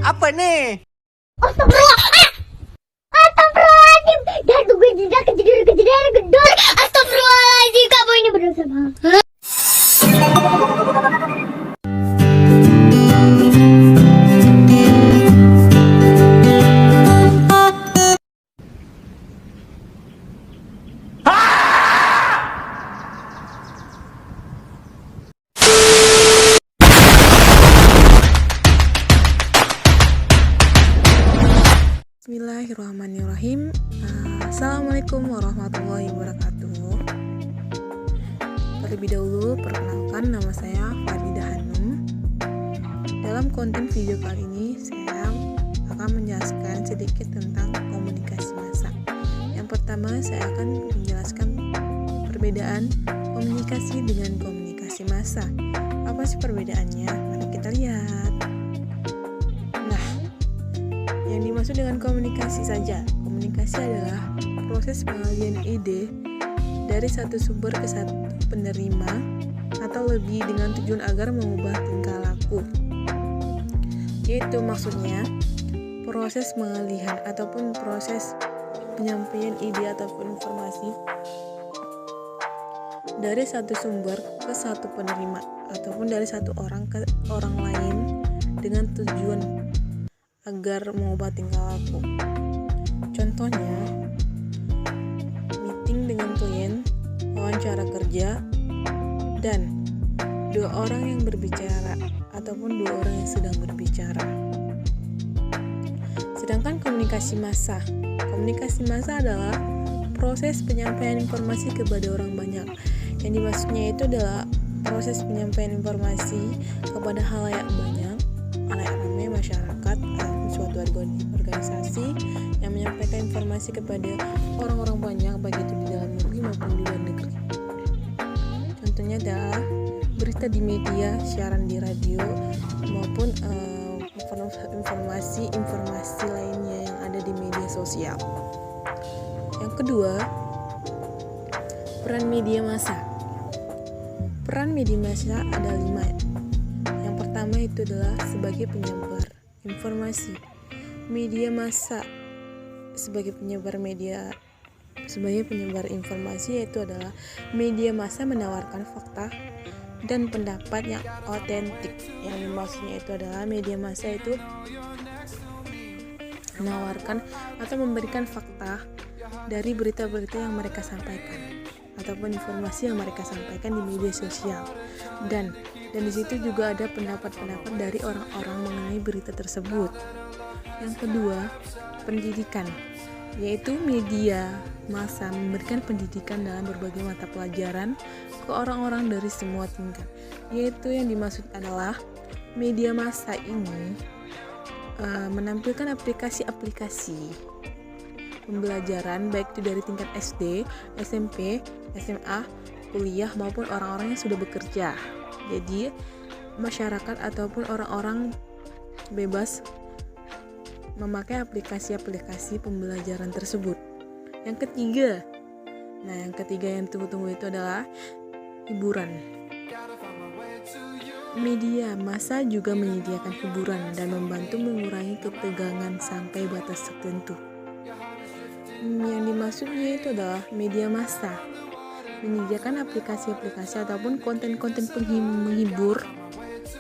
Apa nih? Astagfirullah. Astagfirullahaladzim. Dah gue tidak kejadian gedor. Astagfirullahaladzim. Kamu ini berdosa banget. Bismillahirrahmanirrahim. Assalamualaikum warahmatullahi wabarakatuh. Terlebih dahulu, perkenalkan nama saya Faridah Hanum. Dalam konten video kali ini, saya akan menjelaskan sedikit tentang komunikasi massa. Yang pertama, saya akan menjelaskan perbedaan komunikasi dengan komunikasi massa. Apa sih perbedaannya? Mari kita lihat. Yang dimaksud dengan komunikasi saja. Komunikasi adalah proses pengalian ide dari satu sumber ke satu penerima atau lebih dengan tujuan agar mengubah tingkah laku. Yaitu maksudnya proses pengalihan ataupun proses penyampaian ide ataupun informasi dari satu sumber ke satu penerima ataupun dari satu orang ke orang lain dengan tujuan agar mengubah tingkah laku. Contohnya, meeting dengan klien, wawancara kerja, dan dua orang yang berbicara ataupun dua orang yang sedang berbicara. Sedangkan komunikasi massa adalah proses penyampaian informasi kepada orang banyak. Yang dimaksudnya itu adalah proses penyampaian informasi kepada halayak banyak, halayak ramai, masyarakat, suatu organisasi yang menyampaikan informasi kepada orang-orang banyak, baik itu di dalam negeri maupun di luar negeri. Contohnya adalah berita di media, siaran di radio, maupun informasi lainnya yang ada di media sosial. Yang kedua, peran media massa. Peran media massa ada 5. Yang pertama itu adalah sebagai penyebar informasi. Media massa sebagai penyebar informasi yaitu adalah media massa menawarkan fakta dan pendapat yang otentik. Yang maksudnya itu adalah media massa itu menawarkan atau memberikan fakta dari berita-berita yang mereka sampaikan ataupun informasi yang mereka sampaikan di media sosial, dan di situ juga ada pendapat-pendapat dari orang-orang mengenai berita tersebut. Yang kedua, pendidikan, yaitu media massa memberikan pendidikan dalam berbagai mata pelajaran ke orang-orang dari semua tingkat. Yaitu yang dimaksud adalah media massa ini menampilkan aplikasi-aplikasi pembelajaran baik itu dari tingkat SD, SMP, SMA, kuliah maupun orang-orang yang sudah bekerja. Jadi masyarakat ataupun orang-orang bebas memakai aplikasi-aplikasi pembelajaran tersebut. Yang ketiga yang tunggu-tunggu itu adalah hiburan. Media massa juga menyediakan hiburan dan membantu mengurangi ketegangan sampai batas tertentu. Yang dimaksudnya itu adalah media massa menyediakan aplikasi-aplikasi ataupun konten-konten menghibur,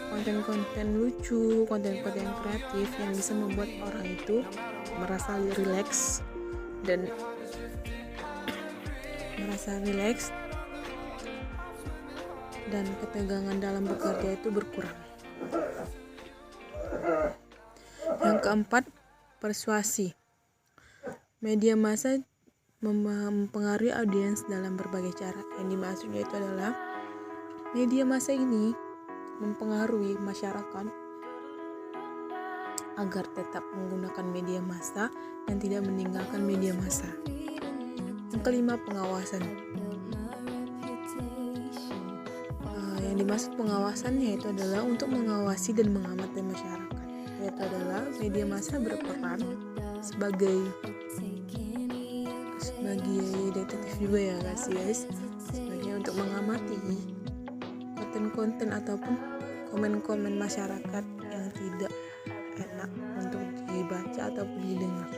konten-konten lucu, konten-konten kreatif yang bisa membuat orang itu merasa rileks dan ketegangan dalam bekerja itu berkurang. Yang keempat, persuasi. Media massa mempengaruhi audiens dalam berbagai cara. Yang dimaksudnya itu adalah media massa ini mempengaruhi masyarakat agar tetap menggunakan media massa dan tidak meninggalkan media massa. Yang kelima, pengawasan. Yang dimaksud pengawasan yaitu adalah untuk mengawasi dan mengamati masyarakat. Yaitu adalah media massa berperan sebagai detektif juga ya guys, sebagai untuk mengamati konten-konten ataupun komen-komen masyarakat yang tidak enak ataupun didengar.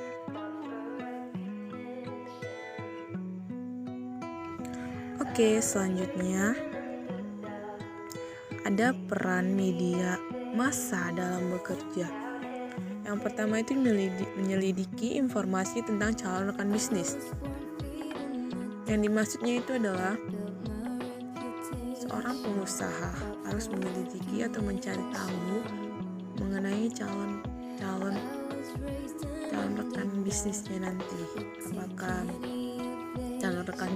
Oke, selanjutnya ada peran media massa dalam bekerja. Yang pertama itu menyelidiki informasi tentang calon rekan bisnis. Yang dimaksudnya itu adalah seorang pengusaha harus menyelidiki atau mencari tahu mengenai calon rekan bisnisnya nanti. Apakah calon rekan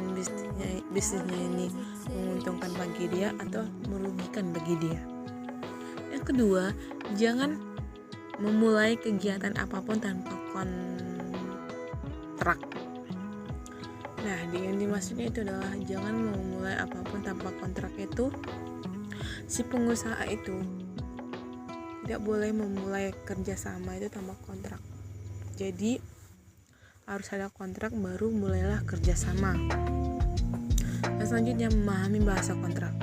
bisnisnya ini menguntungkan bagi dia atau merugikan bagi dia. Yang kedua, jangan memulai kegiatan apapun tanpa kontrak. Nah, yang dimaksudnya itu adalah jangan memulai apapun tanpa kontrak. Itu si pengusaha itu tidak boleh memulai kerjasama itu tanpa kontrak. Jadi harus ada kontrak baru mulailah kerjasama. Dan selanjutnya, memahami bahasa kontrak.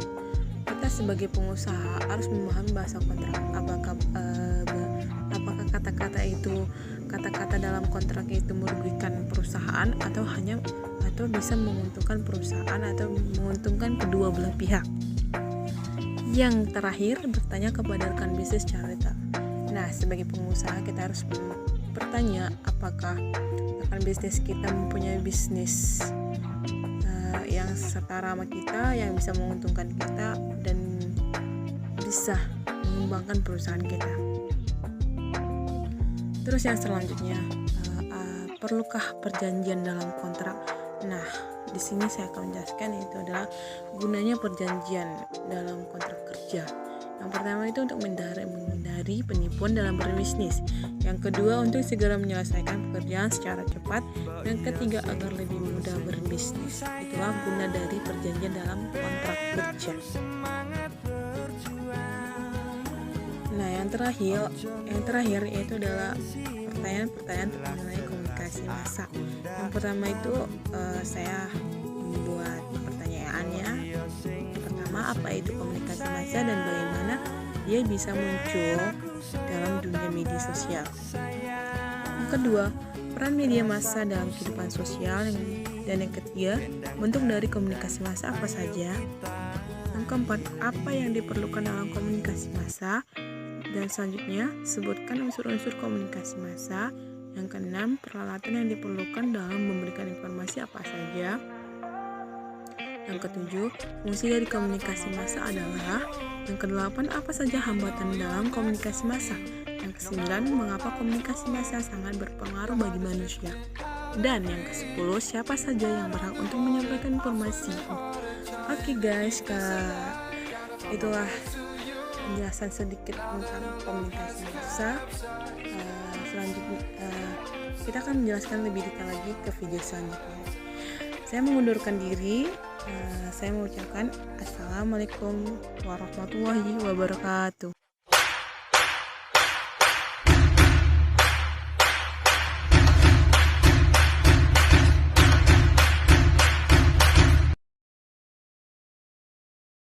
Kita sebagai pengusaha harus memahami bahasa kontrak. Apakah kata-kata dalam kontrak itu merugikan perusahaan atau bisa menguntungkan perusahaan atau menguntungkan kedua belah pihak. Yang terakhir, bertanya kepada rekan bisnis secara detail. Nah, sebagai pengusaha kita harus bertanya apakah rekan bisnis kita mempunyai bisnis yang setara sama kita, yang bisa menguntungkan kita dan bisa mengembangkan perusahaan kita. Terus yang selanjutnya, perlukah perjanjian dalam kontrak? Nah, di sini saya akan menjelaskan itu adalah gunanya perjanjian dalam kontrak kerja. Yang pertama itu untuk menghindari penipuan dalam berbisnis. Yang kedua, untuk segera menyelesaikan pekerjaan secara cepat. Yang ketiga, agar lebih mudah berbisnis. Itulah guna dari perjanjian dalam kontrak kerja. Nah, yang terakhir yaitu adalah pertanyaan mengenai komunikasi massa. Yang pertama itu saya membuat pertanyaannya. Pertama, apa itu komunikasi massa dan bagaimana dia bisa muncul dalam dunia media sosial. Yang kedua, peran media massa dalam kehidupan sosial. Dan yang ketiga, bentuk dari komunikasi massa apa saja. Yang keempat, apa yang diperlukan dalam komunikasi massa. Dan selanjutnya, sebutkan unsur-unsur komunikasi massa. Yang keenam, peralatan yang diperlukan dalam memberikan informasi apa saja. Yang ketujuh, fungsi dari komunikasi massa adalah. Yang kedelapan, apa saja hambatan dalam komunikasi massa. Yang kesembilan, mengapa komunikasi massa sangat berpengaruh bagi manusia. Dan yang ke-10, siapa saja yang berhak untuk menyampaikan informasi. Oke guys, itulah penjelasan sedikit tentang komunikasi massa. Selanjutnya kita akan menjelaskan lebih detail lagi ke video selanjutnya. Saya mengundurkan diri. Saya mengucapkan Assalamualaikum warahmatullahi wabarakatuh.